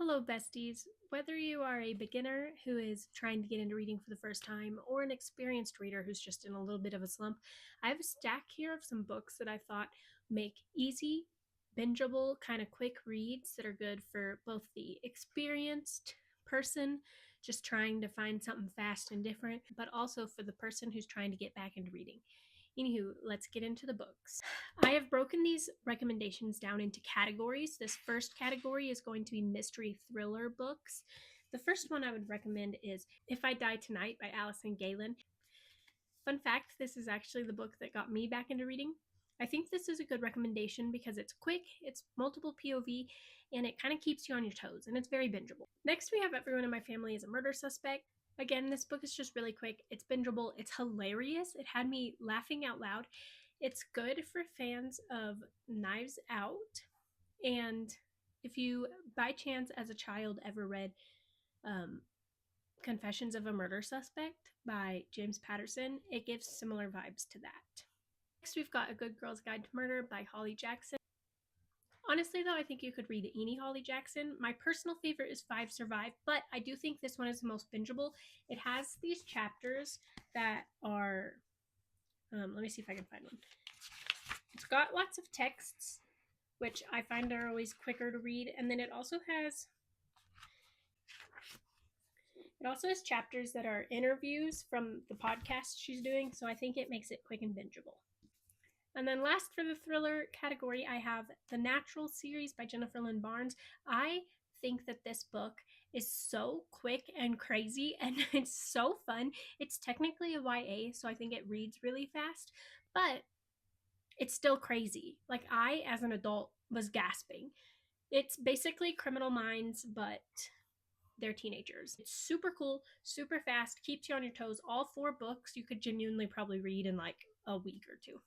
Hello, besties. Whether you are a beginner who is trying to get into reading for the first time or an experienced reader who's just in a little bit of a slump, I have a stack here of some books that I thought make easy, bingeable, kind of quick reads that are good for both the experienced person just trying to find something fast and different, but also for the person who's trying to get back into reading. Anywho, let's get into the books. I have broken these recommendations down into categories. This first category is going to be mystery thriller books. The first one I would recommend is If I Die Tonight by Alison Galen. Fun fact, this is actually the book that got me back into reading. I think this is a good recommendation because it's quick, it's multiple POV, and it kind of keeps you on your toes, and it's very bingeable. Next, we have Everyone in My Family is a Murder Suspect. Again, this book is just really quick. It's bingeable. It's hilarious. It had me laughing out loud. It's good for fans of Knives Out. And if you, by chance, as a child, ever read Confessions of a Murder Suspect by James Patterson, it gives similar vibes to that. Next, we've got A Good Girl's Guide to Murder by Holly Jackson. Honestly, though, I think you could read any Holly Jackson. My personal favorite is Five Survive, but I do think this one is the most bingeable. It has these chapters that are, let me see if I can find one. It's got lots of texts, which I find are always quicker to read, and then it also has chapters that are interviews from the podcast she's doing, so I think it makes it quick and bingeable. And then last for the thriller category, I have The Natural series by Jennifer Lynn Barnes. I think that this book is so quick and crazy, and it's so fun. It's technically a YA, so I think it reads really fast, but it's still crazy. Like, I, as an adult, was gasping. It's basically Criminal Minds, but they're teenagers. It's super cool, super fast, keeps you on your toes. All 4 books you could genuinely probably read in like a week or 2.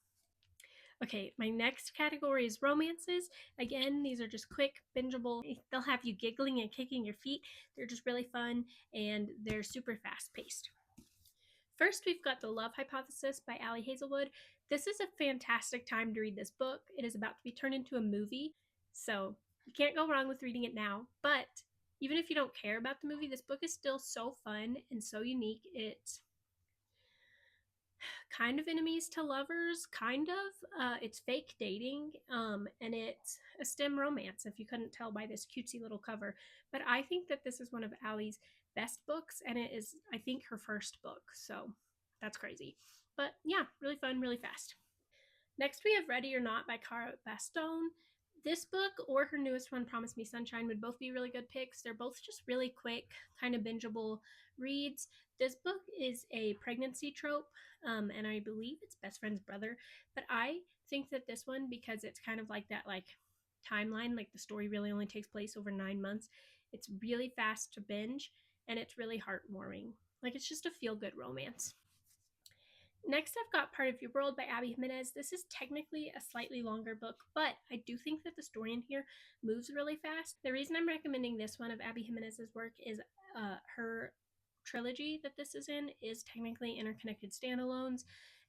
Okay, my next category is romances. Again, these are just quick, bingeable. They'll have you giggling and kicking your feet. They're just really fun, and they're super fast-paced. First, we've got The Love Hypothesis by Ali Hazelwood. This is a fantastic time to read this book. It is about to be turned into a movie, so you can't go wrong with reading it now. But even if you don't care about the movie, this book is still so fun and so unique. It's kind of enemies to lovers, kind of. It's fake dating, and it's a STEM romance, if you couldn't tell by this cutesy little cover. But I think that this is one of Allie's best books, and it is, I think, her first book, so that's crazy. But yeah, really fun, really fast. Next, we have Ready or Not by Cara Bastone. This book or her newest one, Promise Me Sunshine, would both be really good picks. They're both just really quick, kind of bingeable reads. This book is a pregnancy trope, and I believe it's Best Friend's Brother. But I think that this one, because it's kind of like that timeline, like the story really only takes place over 9 months, it's really fast to binge, and it's really heartwarming. Like, it's just a feel-good romance. Next, I've got Part of Your World by Abby Jimenez. This is technically a slightly longer book, but I do think that the story in here moves really fast. The reason I'm recommending this one of Abby Jimenez's work is her trilogy that this is in is technically interconnected standalones,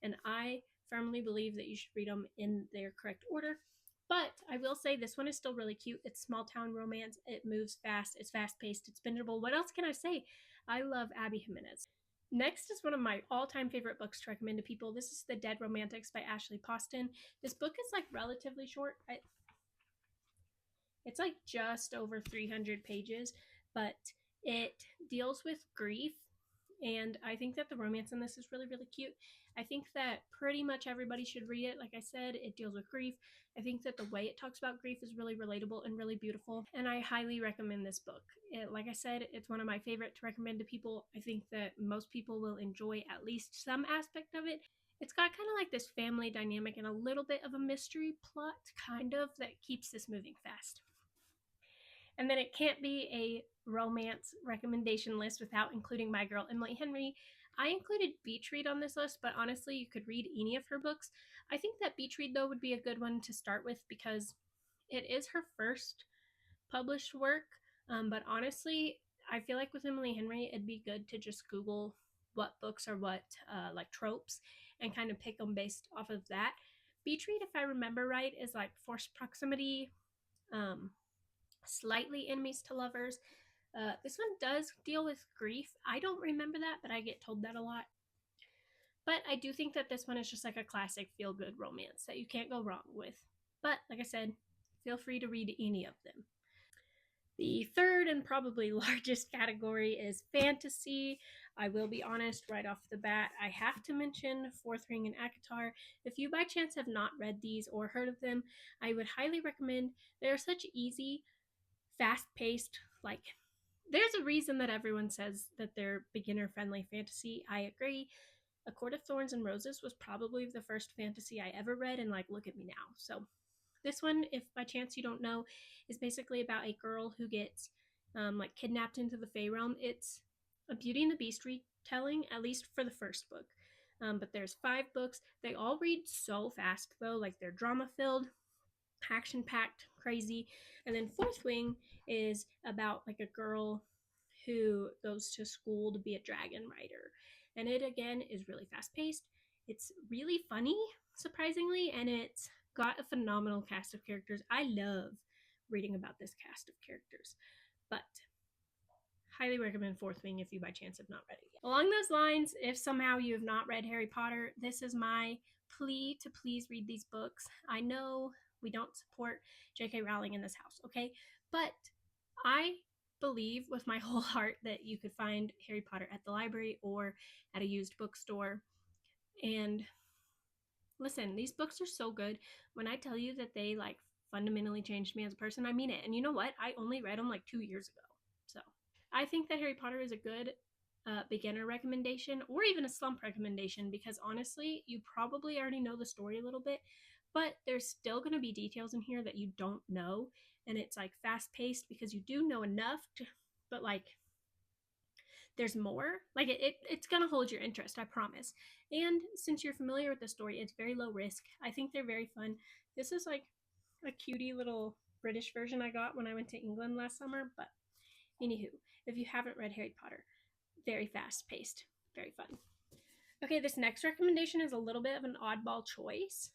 and I firmly believe that you should read them in their correct order. But I will say this one is still really cute. It's small town romance. It moves fast. It's fast paced. It's bingeable. What else can I say? I love Abby Jimenez. Next is one of my all-time favorite books to recommend to people. This is The Dead Romantics by Ashley Poston. This book is like relatively short. It's like just over 300 pages, but it deals with grief, and I think that the romance in this is really, really cute. I think that pretty much everybody should read it. Like I said, it deals with grief. I think that the way it talks about grief is really relatable and really beautiful, and I highly recommend this book. Like I said, it's one of my favorite to recommend to people. I think that most people will enjoy at least some aspect of it. It's got kind of like this family dynamic and a little bit of a mystery plot, kind of, that keeps this moving fast. And then it can't be a romance recommendation list without including my girl, Emily Henry. I included Beach Read on this list, but honestly, you could read any of her books. I think that Beach Read, though, would be a good one to start with because it is her first published work. But honestly, I feel like with Emily Henry, it'd be good to just Google what books are what, like tropes, and kind of pick them based off of that. Beach Read, if I remember right, is like forced proximity, slightly enemies to lovers. This one does deal with grief. I don't remember that, but I get told that a lot. But I do think that this one is just like a classic feel good romance that you can't go wrong with. But like I said, feel free to read any of them. The third and probably largest category is fantasy. I will be honest right off the bat, I have to mention Fourth Ring and ACOTAR. If you by chance have not read these or heard of them, I would highly recommend. They're such easy, fast paced, like, there's a reason that everyone says that they're beginner friendly fantasy. I agree. A Court of Thorns and Roses was probably the first fantasy I ever read, and like, look at me now. So this one, if by chance you don't know, is basically about a girl who gets like kidnapped into the Fey realm. It's a Beauty and the Beast retelling, at least for the first book. But there's 5 books. They all read so fast though, like they're drama filled, action packed, crazy. And then Fourth Wing is about like a girl who goes to school to be a dragon rider. And it again is really fast paced. It's really funny, surprisingly, and it's got a phenomenal cast of characters. I love reading about this cast of characters. But highly recommend Fourth Wing if you by chance have not read it yet. Along those lines, if somehow you have not read Harry Potter, this is my plea to please read these books. I know we don't support J.K. Rowling in this house, okay? But I believe with my whole heart that you could find Harry Potter at the library or at a used bookstore. And listen, these books are so good. When I tell you that they like fundamentally changed me as a person, I mean it. And you know what? I only read them like 2 years ago. So I think that Harry Potter is a good beginner recommendation or even a slump recommendation because honestly, you probably already know the story a little bit, but there's still going to be details in here that you don't know. And it's like fast paced because you do know enough, but like there's more. Like it's going to hold your interest, I promise. And since you're familiar with the story, it's very low risk. I think they're very fun. This is like a cutie little British version I got when I went to England last summer. But anywho, if you haven't read Harry Potter, very fast paced, very fun. Okay, this next recommendation is a little bit of an oddball choice,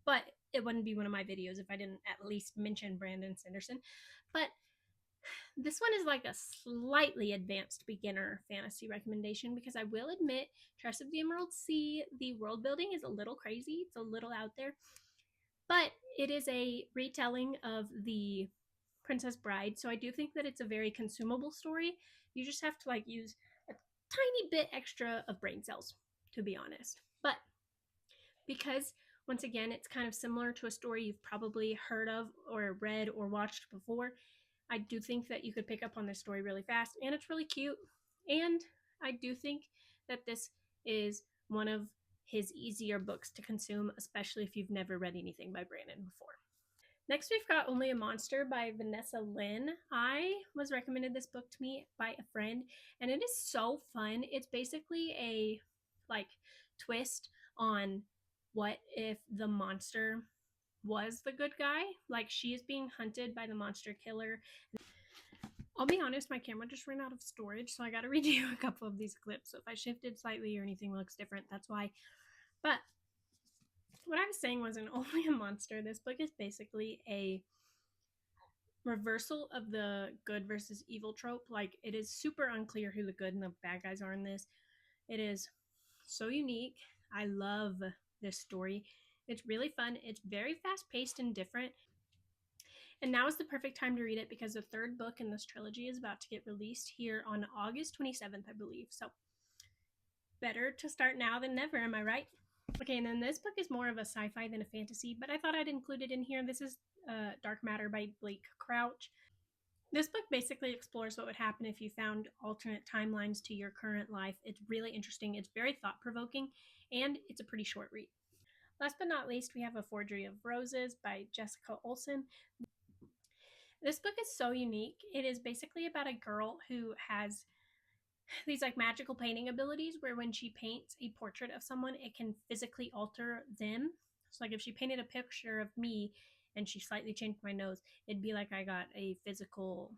but it wouldn't be one of my videos if I didn't at least mention Brandon Sanderson. But this one is like a slightly advanced beginner fantasy recommendation because I will admit, Trust of the Emerald Sea, the world building is a little crazy. It's a little out there, but it is a retelling of the Princess Bride. So I do think that it's a very consumable story. You just have to like use a tiny bit extra of brain cells, to be honest. But because once again, it's kind of similar to a story you've probably heard of or read or watched before, I do think that you could pick up on this story really fast, and it's really cute. And I do think that this is one of his easier books to consume, especially if you've never read anything by Brandon before. Next, we've got Only a Monster by Vanessa Lynn. I was recommended this book to me by a friend, and it is so fun. It's basically a like twist on what if the monster was the good guy. Like, she is being hunted by the monster killer. I'll be honest, my camera just ran out of storage, so I got to redo a couple of these clips. So if I shifted slightly or anything looks different, that's why. But what I was saying was in Only a Monster, this book is basically a reversal of the good versus evil trope. Like, it is super unclear who the good and the bad guys are in this. It is so unique. I love this story. It's really fun. It's very fast paced and different. And now is the perfect time to read it because the third book in this trilogy is about to get released here on August 27th, I believe. So better to start now than never, am I right? Okay, and then this book is more of a sci-fi than a fantasy, but I thought I'd include it in here. This is Dark Matter by Blake Crouch. This book basically explores what would happen if you found alternate timelines to your current life. It's really interesting. It's very thought-provoking, and it's a pretty short read. Last but not least, we have A Forgery of Roses by Jessica Olsen. This book is so unique. It is basically about a girl who has these like magical painting abilities where when she paints a portrait of someone, it can physically alter them. So like if she painted a picture of me and she slightly changed my nose, it'd be like I got a physical,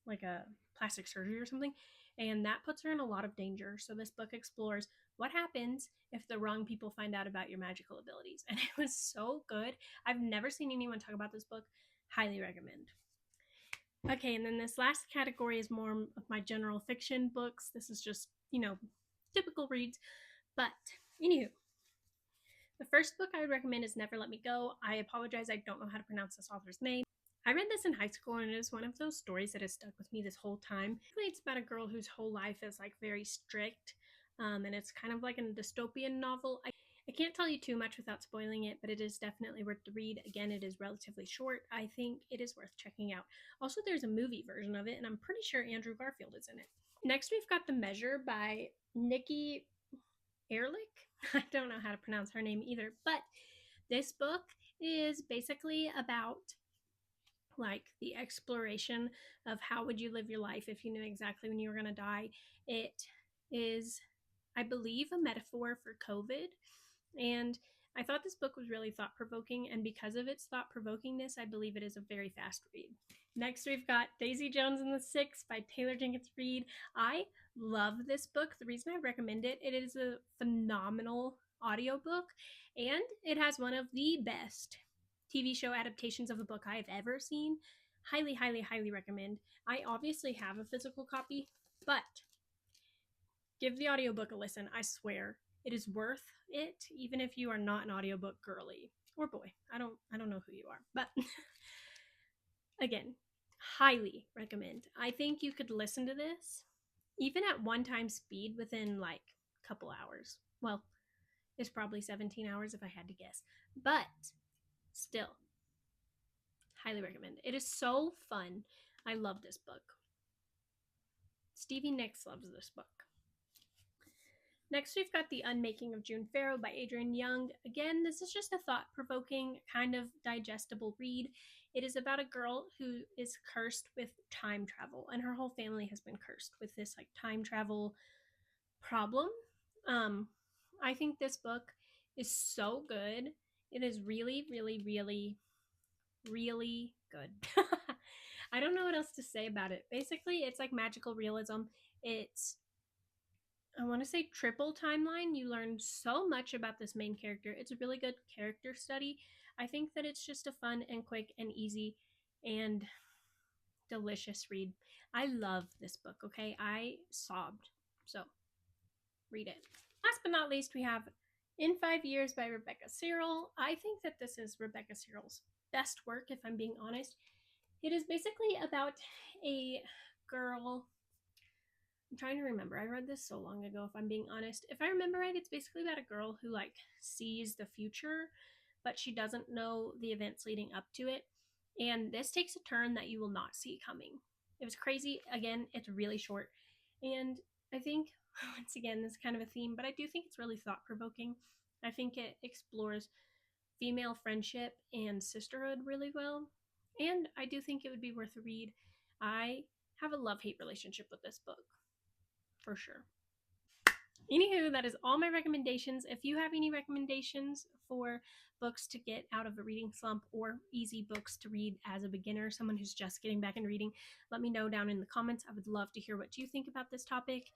like a plastic surgery or something. And that puts her in a lot of danger. So this book explores what happens if the wrong people find out about your magical abilities. And it was so good. I've never seen anyone talk about this book. Highly recommend. Okay, and then this last category is more of my general fiction books. This is just, typical reads. But, anywho, the first book I would recommend is Never Let Me Go. I apologize, I don't know how to pronounce this author's name. I read this in high school, and it is one of those stories that has stuck with me this whole time. It's about a girl whose whole life is like very strict, and it's kind of like a dystopian novel. I can't tell you too much without spoiling it, but it is definitely worth the read. Again, it is relatively short. I think it is worth checking out. Also, there's a movie version of it, and I'm pretty sure Andrew Garfield is in it. Next, we've got The Measure by Nikki Ehrlich. I don't know how to pronounce her name either, but this book is basically about like the exploration of how would you live your life if you knew exactly when you were going to die. It is, I believe, a metaphor for COVID. And I thought this book was really thought provoking, and because of its thought provokingness, I believe it is a very fast read. Next, we've got Daisy Jones and the Six by Taylor Jenkins Reid. I love this book. The reason I recommend it, it is a phenomenal audiobook, and it has one of the best TV show adaptations of a book I have ever seen. Highly, highly, highly recommend. I obviously have a physical copy, but give the audiobook a listen. I swear it is worth it, even if you are not an audiobook girly or boy. I don't know who you are, but again, highly recommend. I think you could listen to this even at one time speed within like a couple hours. Well, it's probably 17 hours if I had to guess, but still, highly recommend. It is so fun. I love this book. Stevie Nicks loves this book. Next, we've got The Unmaking of June Farrow by Adrienne Young. Again, this is just a thought-provoking, kind of digestible read. It is about a girl who is cursed with time travel, and her whole family has been cursed with this like time travel problem. I think this book is so good. It is really, really, really, really good. I don't know what else to say about it. Basically, it's like magical realism. It's, I want to say, triple timeline. You learn so much about this main character. It's a really good character study. I think that it's just a fun and quick and easy and delicious read. I love this book, okay? I sobbed. So, read it. Last but not least, we have In 5 Years by Rebecca Cyril. I think that this is Rebecca Cyril's best work, if I'm being honest. It is basically about a girl. I'm trying to remember. I read this so long ago, if I'm being honest. If I remember right, it's basically about a girl who like sees the future, but she doesn't know the events leading up to it. And this takes a turn that you will not see coming. It was crazy. Again, it's really short. And I think, once again, this is kind of a theme, but I do think it's really thought provoking. I think it explores female friendship and sisterhood really well. And I do think it would be worth a read. I have a love hate relationship with this book, for sure. Anywho, that is all my recommendations. If you have any recommendations for books to get out of a reading slump or easy books to read as a beginner, someone who's just getting back into reading, let me know down in the comments. I would love to hear what you think about this topic.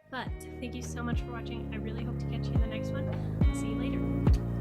But thank you so much for watching. I really hope to catch you in the next one. I'll see you later.